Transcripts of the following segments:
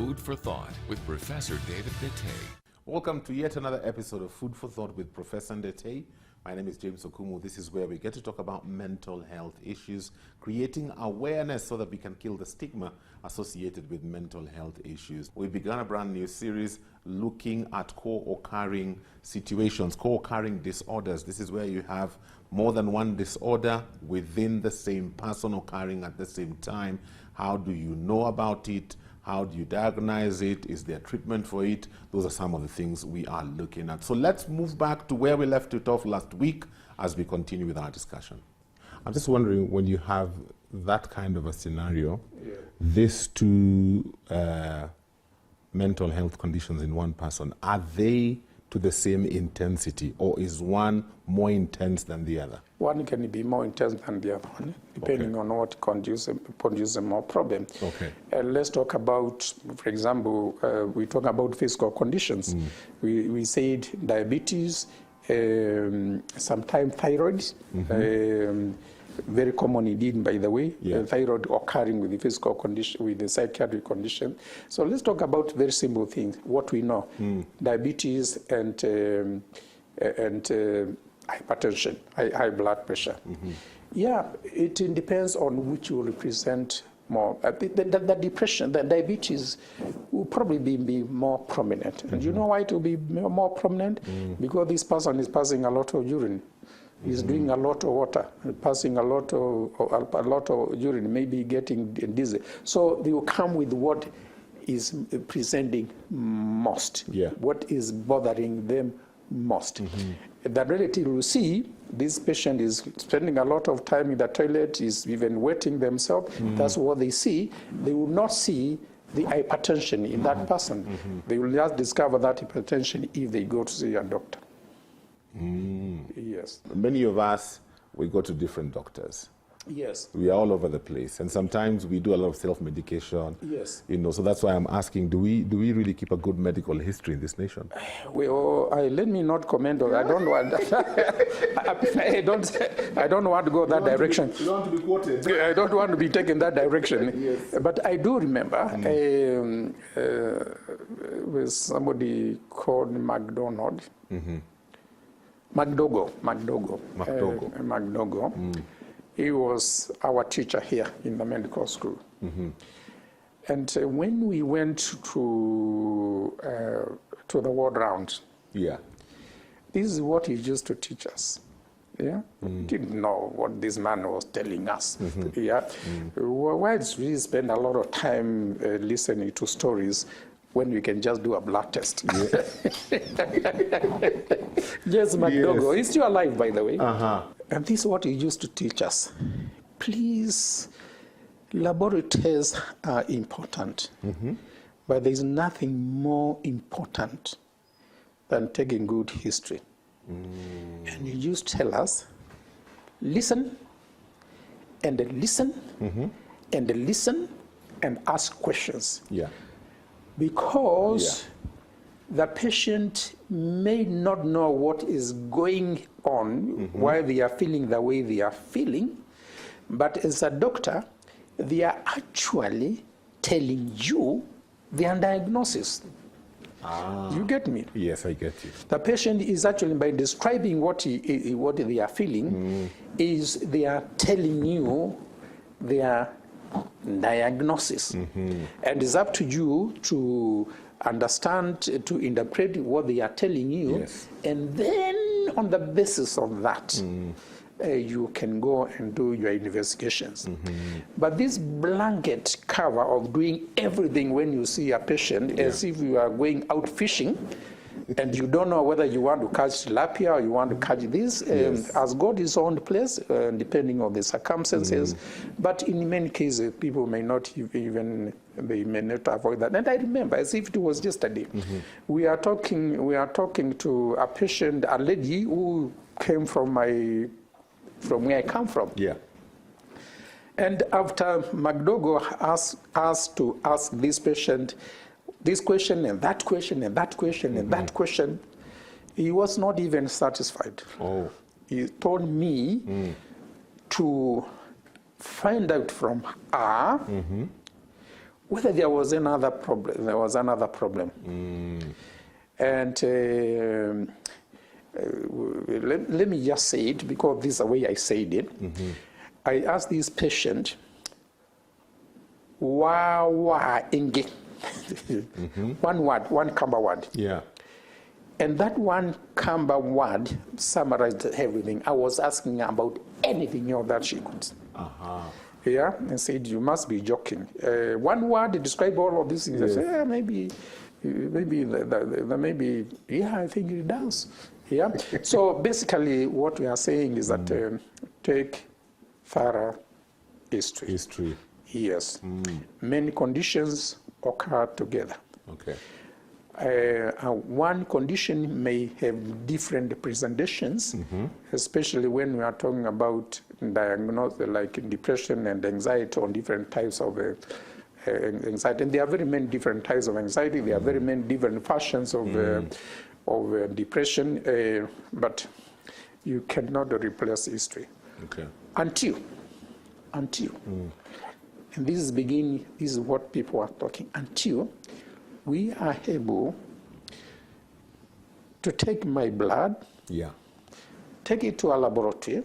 Food for Thought with Professor David Ndete. Welcome to yet another episode of Food for Thought with Professor Ndete. My name is James Okumu. This is where we get to talk about mental health issues, creating awareness so that we can kill the stigma associated with mental health issues. We began a brand new series looking at co-occurring situations, co-occurring disorders. This is where you have more than one disorder within the same person occurring at the same time. How do you know about it? How do you diagnose it? Is there treatment for it? Those are some of the things we are looking at. So let's move back to where we left it off last week as we continue with our discussion. I'm just wondering, when you have that kind of a scenario, these two mental health conditions in one person, are they to the same intensity, or is one more intense than the other? One can be more intense than the other one, depending on what produces more problem. Okay. Let's talk about, for example, we talk about physical conditions. We said diabetes, sometimes thyroid, very common indeed, by the way, thyroid occurring with the physical condition, with the psychiatric condition. So let's talk about very simple things, what we know, diabetes and hypertension, high blood pressure. Yeah, it depends on which will represent more. The depression, the diabetes will probably be more prominent. And you know why it will be more prominent? Because this person is passing a lot of urine. He's doing a lot of water, passing a lot of urine, maybe getting dizzy. So they will come with what is presenting most, what is bothering them most. The relative will see this patient is spending a lot of time in the toilet, is even wetting themselves. That's what they see. They will not see the hypertension in that person. They will just discover that hypertension if they go to see a doctor. Yes. Many of us, we go to different doctors. Yes. We are all over the place, and sometimes we do a lot of self-medication. Yes. You know, so that's why I'm asking: Do we really keep a good medical history in this nation? Let me not comment on. I don't want. I don't want to go that direction. You don't want to be quoted. I don't want to be taken that direction. Yes. But I do remember with somebody called McDonald. McDougall. He was our teacher here in the medical school. And when we went to the ward round, this is what he used to teach us. We didn't know what this man was telling us. Why did we spend a lot of time listening to stories when we can just do a blood test? Yes, McDougall. He's still alive, by the way. And this is what he used to teach us. Please, laboratory tests are important, but there is nothing more important than taking good history. And he used to tell us, listen, and listen, and listen, and ask questions. Because the patient may not know what is going on, why they are feeling the way they are feeling, but as a doctor, they are actually telling you their diagnosis. You get me? Yes, I get you. The patient is actually, by describing what they are feeling, is they are telling you their diagnosis. And it's up to you to understand, to interpret what they are telling you, and then on the basis of that, you can go and do your investigations. But this blanket cover of doing everything when you see a patient, as if you are going out fishing, and you don't know whether you want to catch tilapia or you want to catch this, as God is on the place, depending on the circumstances. But in many cases, people may not even, they may not avoid that. And I remember, as if it was yesterday, we are talking to a patient, a lady who came from where I come from. And after McDougall asked to ask this patient this question and that question and that question and that question, he was not even satisfied. He told me to find out from her whether there was another problem. There was another problem. And let me just say it, because this is the way I said it. I asked this patient, Wawa Inge. One word, one Kamba word. Yeah. And that one Kamba word summarized everything. I was asking about anything else that she could. Yeah, and said, you must be joking. One word to describe all of these things. Yes. I said, yeah, maybe, yeah, I think it does. Yeah. So basically, what we are saying is that take thorough history. History. Yes. Many conditions occur together. Okay. One condition may have different presentations, especially when we are talking about diagnosis like depression and anxiety, on different types of anxiety. And there are very many different types of anxiety. There are very many different fashions of depression, but you cannot replace history. Okay. Until, and this is what people are talking, until we are able to take my blood, take it to a laboratory,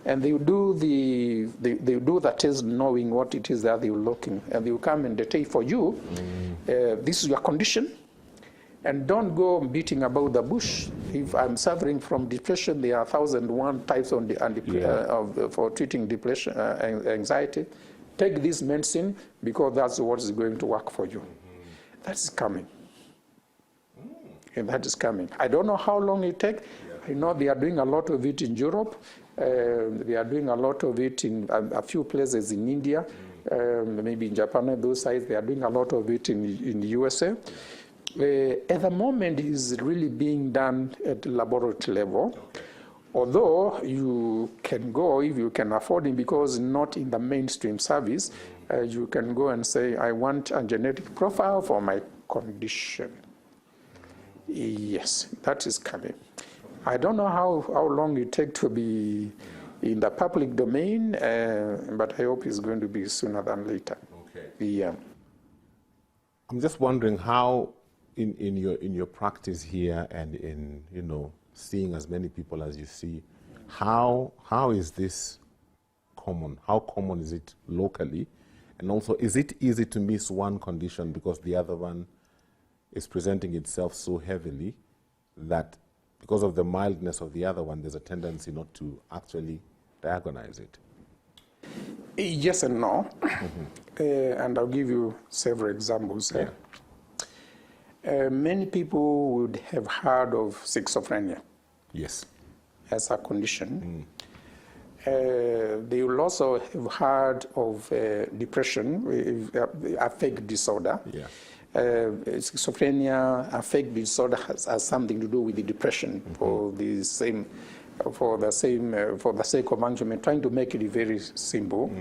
and they do the test knowing what it is that they're looking, and they will come and they take for you, this is your condition, and don't go beating about the bush. If I'm suffering from depression, there are 1,001 types for treating depression, anxiety. Take this medicine because that's what is going to work for you. That's coming. And that is coming. I don't know how long it takes. I know they are doing a lot of it in Europe. They are doing a lot of it in a few places in India, maybe in Japan and those sides. They are doing a lot of it in the USA. At the moment, it is really being done at the laboratory level. Although you can go, if you can afford it, because not in the mainstream service, you can go and say, I want a genetic profile for my condition. Yes, that is coming. I don't know how long it takes to be in the public domain, but I hope it's going to be sooner than later. Okay. Yeah. I'm just wondering how, in your practice here and in seeing as many people as you see, how is this common? How common is it locally? And also, is it easy to miss one condition because the other one is presenting itself so heavily that because of the mildness of the other one, there's a tendency not to actually diagnose it? Yes and no. And I'll give you several examples. Yeah. Many people would have heard of schizophrenia. Yes. As a condition. They will also have heard of depression, affect disorder. Yeah. Schizophrenia, affect disorder has something to do with the depression for the sake of argument, trying to make it very simple.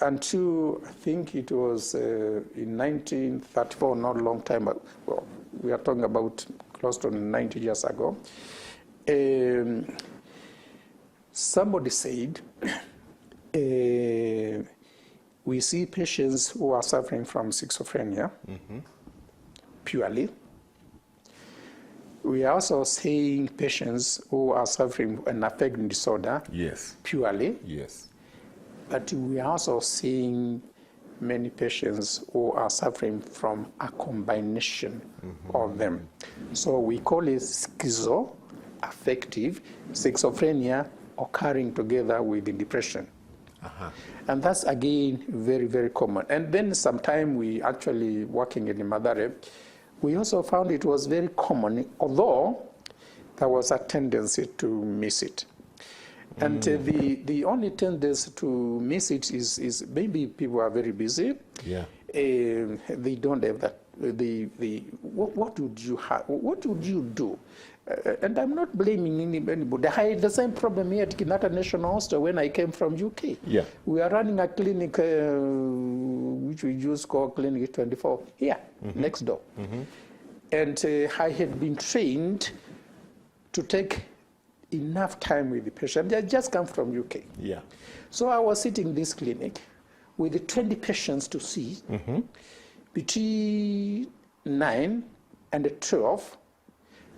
Until I think it was in 1934, not a long time ago, well, we are talking about close to 90 years ago, somebody said, we see patients who are suffering from schizophrenia purely. We are also seeing patients who are suffering an affective disorder purely. Yes. But we are also seeing many patients who are suffering from a combination of them. So we call it schizoaffective schizophrenia occurring together with the depression. And that's, again, very, very common. And then sometime we actually, working in Mathare, we also found it was very common, although there was a tendency to miss it. And the only tendency to miss it is maybe people are very busy. Yeah. They don't have that. What would you have? What would you do? And I'm not blaming anybody. I had the same problem here at Kenyatta National Hospital when I came from UK. Yeah. We are running a clinic which we just call Clinic 24 here, next door. And I had been trained to take enough time with the patient. They just come from UK. Yeah. So I was sitting in this clinic with 20 patients to see between 9 and 12,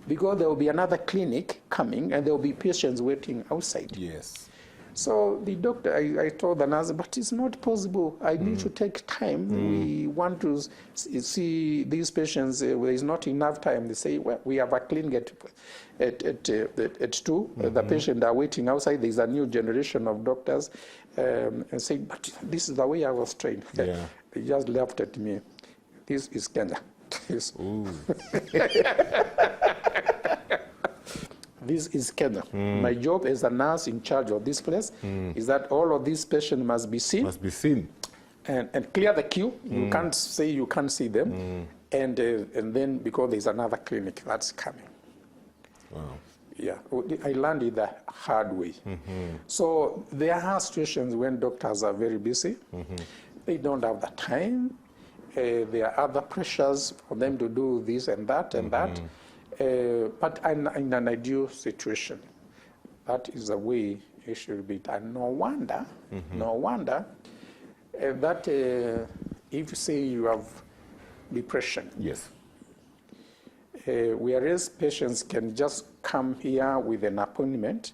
because there will be another clinic coming and there will be patients waiting outside. Yes. So the doctor, I told the nurse, but it's not possible. I need to take time. We want to see these patients. There is not enough time. They say, well, we have a clinic at 2. The patients are waiting outside. There's a new generation of doctors. And say, but this is the way I was trained. Yeah. They just laughed at me. This is Kenya. This is Kenya. My job as a nurse in charge of this place is that all of these patients must be seen. Must be seen. And clear the queue. You can't say you can't see them. And then because there's another clinic that's coming. Wow. Yeah, I learned it the hard way. So there are situations when doctors are very busy. They don't have the time. There are other pressures for them to do this and that and that. But in an ideal situation, that is the way it should be done. No wonder that if you say you have depression, Yes. whereas patients can just come here with an appointment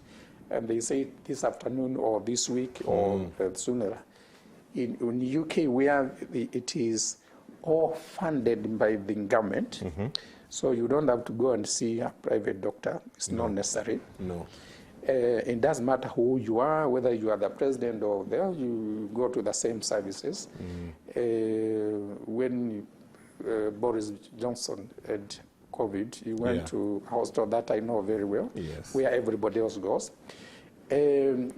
and they say this afternoon or this week or sooner. In the UK, where it is all funded by the government, so you don't have to go and see a private doctor. It's not necessary. No. It doesn't matter who you are, whether you are the president or there, you go to the same services. When Boris Johnson had COVID, he went to a hospital that I know very well, where everybody else goes. In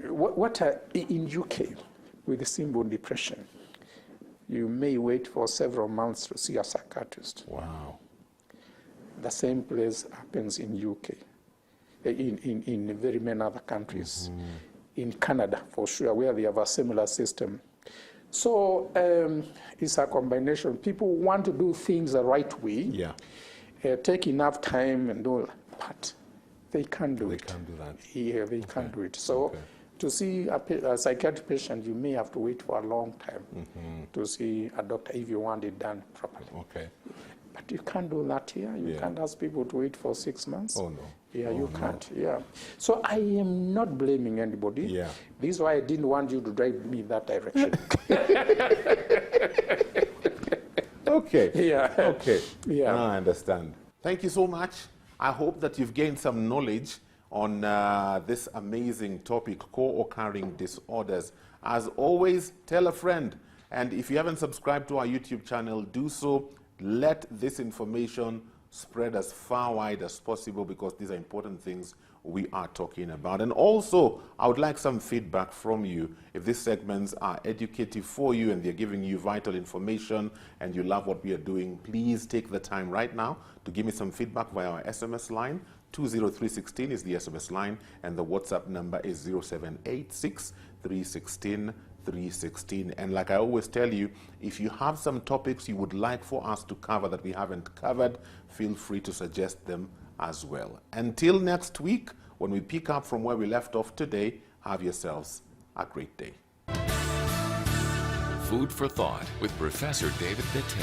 UK, with simple depression, you may wait for several months to see a psychiatrist. Wow. The same place happens in UK, in very many other countries, in Canada for sure, where they have a similar system. So it's a combination. People want to do things the right way, take enough time and do, but they can't do it. They can't do that. Yeah, they can't do it. So to see a psychiatric patient, you may have to wait for a long time to see a doctor if you want it done properly. Okay. But you can't do that here. You can't ask people to wait for 6 months. Oh, no. Yeah, you can't. Yeah. So I am not blaming anybody. Yeah. This is why I didn't want you to drive me that direction. Okay. Yeah. Okay. Yeah. Now I understand. Thank you so much. I hope that you've gained some knowledge on this amazing topic, co-occurring disorders. As always, tell a friend. And if you haven't subscribed to our YouTube channel, do so. Let this information spread as far wide as possible, because these are important things we are talking about. And also, I would like some feedback from you. If these segments are educative for you and they're giving you vital information and you love what we are doing, please take the time right now to give me some feedback via our SMS line. 20316 is the SMS line, and the WhatsApp number is 0786 316 316. And like I always tell you, if you have some topics you would like for us to cover that we haven't covered, feel free to suggest them as well. Until next week, when we pick up from where we left off today, have yourselves a great day. Food for Thought with Professor David Bitte.